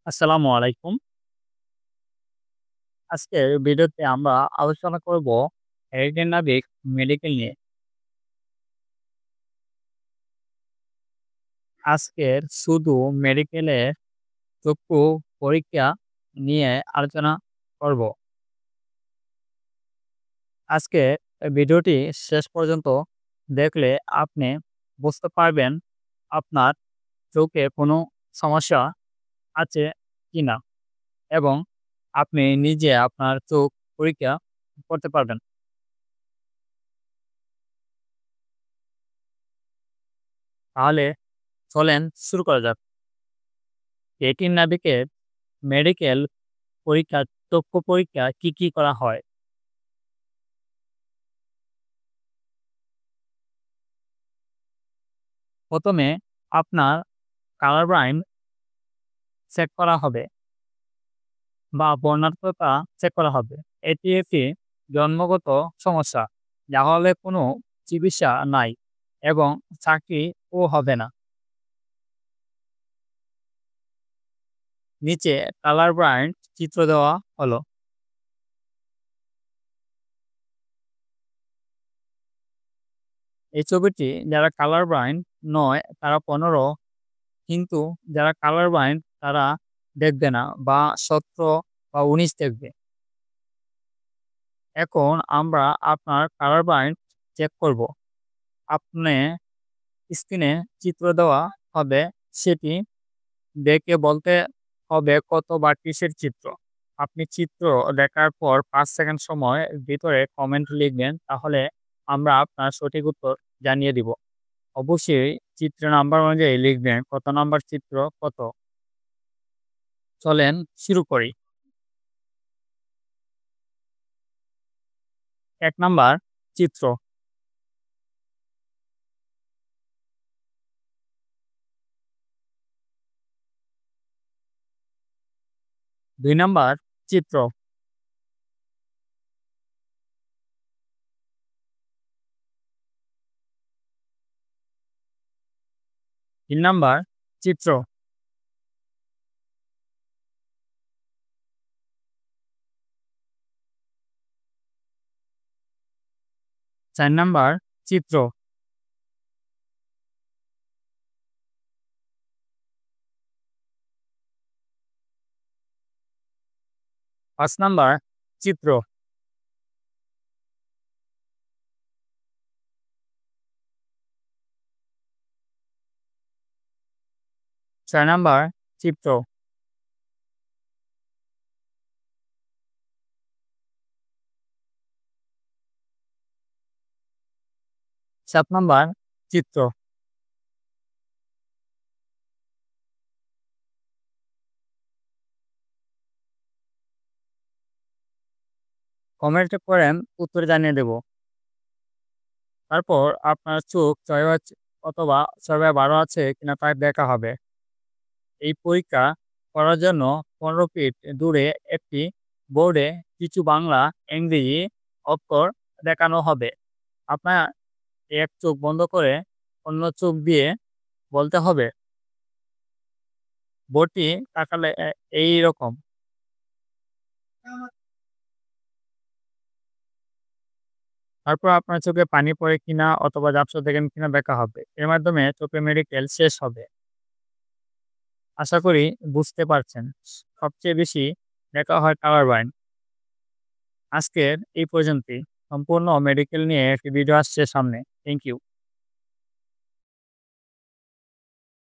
আসসালামু আলাইকুম। আজকের ভিডিওতে আমরা আলোচনা করব হেরিটেজ নাবিক মেডিকেল নিয়ে। আজকের শুধু মেডিকেলের চক্ষু পরীক্ষা নিয়ে আলোচনা করব। আজকে ভিডিওটি শেষ পর্যন্ত দেখলে আপনি বুঝতে পারবেন আপনার চোখে কোনো সমস্যা আছে কিনা এবং আপনি নিজে আপনার চোখ পরীক্ষা করতে পারবেন। তাহলে চলেন শুরু করা যাক। হেরিটেজ নাবিকের মেডিকেল পরীক্ষা, চক্ষু পরীক্ষা কি করা হয়? প্রথমে আপনার কালার ব্লাইন্ড চেক করা হবে বা বর্ণাঢ্যতা চেক করা হবে। এটি একটি জন্মগত সমস্যা, যা হলে কোনো চিকিৎসা নাই এবং চাকরিও হবে না। নিচে কালার ব্লাইন্ড চিত্র দেওয়া হলো। এই ছবিটি যারা কালার ব্লাইন্ড নয় তারা 15, কিন্তু যারা কালার ব্লাইন্ড তারা দেখবে না বা 17 বা 19 দেখবে। এখন আমরা আপনার কালার ব্লাইন্ড চেক করব। আপনি স্ক্রিনে চিত্র দেওয়া হবে, সেটি দেখে বলতে হবে কত বা কিসের চিত্র। আপনি চিত্র দেখার পর 5 সেকেন্ড সময় ভিতরে কমেন্ট লিখবেন, তাহলে আমরা আপনার সঠিক উত্তর জানিয়ে দিব। অবশ্যই চিত্র নাম্বার অনুযায়ী লিখবেন কত নাম্বার চিত্র কত। চলেন শুরু করি। 1 নাম্বার চিত্র, 2 নাম্বার চিত্র, 3 নাম্বার চিত্র, 4 নাম্বার চিত্র, 5 নাম্বার চিত্র, 6 নাম্বার চিত্র। সাত নাম্বার চিত্র। কমেন্ট করেন, উত্তর জানিয়ে দেব। তারপর আপনার চোখ 6 অথবা 6/12 আছে কিনা তা দেখা হবে। এই পরীক্ষা করার জন্য 15 ফিট দূরে একটি বোর্ডে কিছু বাংলা, ইংরেজি অক্ষর দেখানো হবে। আপনার এক চোখ বন্ধ করে অন্য চোখ দিয়ে বলতে হবে। বোর্ডটি তাকালে এইরকম। তারপর আপনার চোখে পানি পড়ে কিনা অথবা ঝাপসা দেখেন কিনা দেখা হবে। এর মাধ্যমে চোখের মেডিকেল শেষ হবে। আশা করি বুঝতে পারছেন। সবচেয়ে বেশি দেখা হয় কালার বাইন। আজকের এই পর্যন্তই। সম্পূর্ণ মেডিকেল নিয়ে একটি ভিডিও আসছে সামনে। Thank you.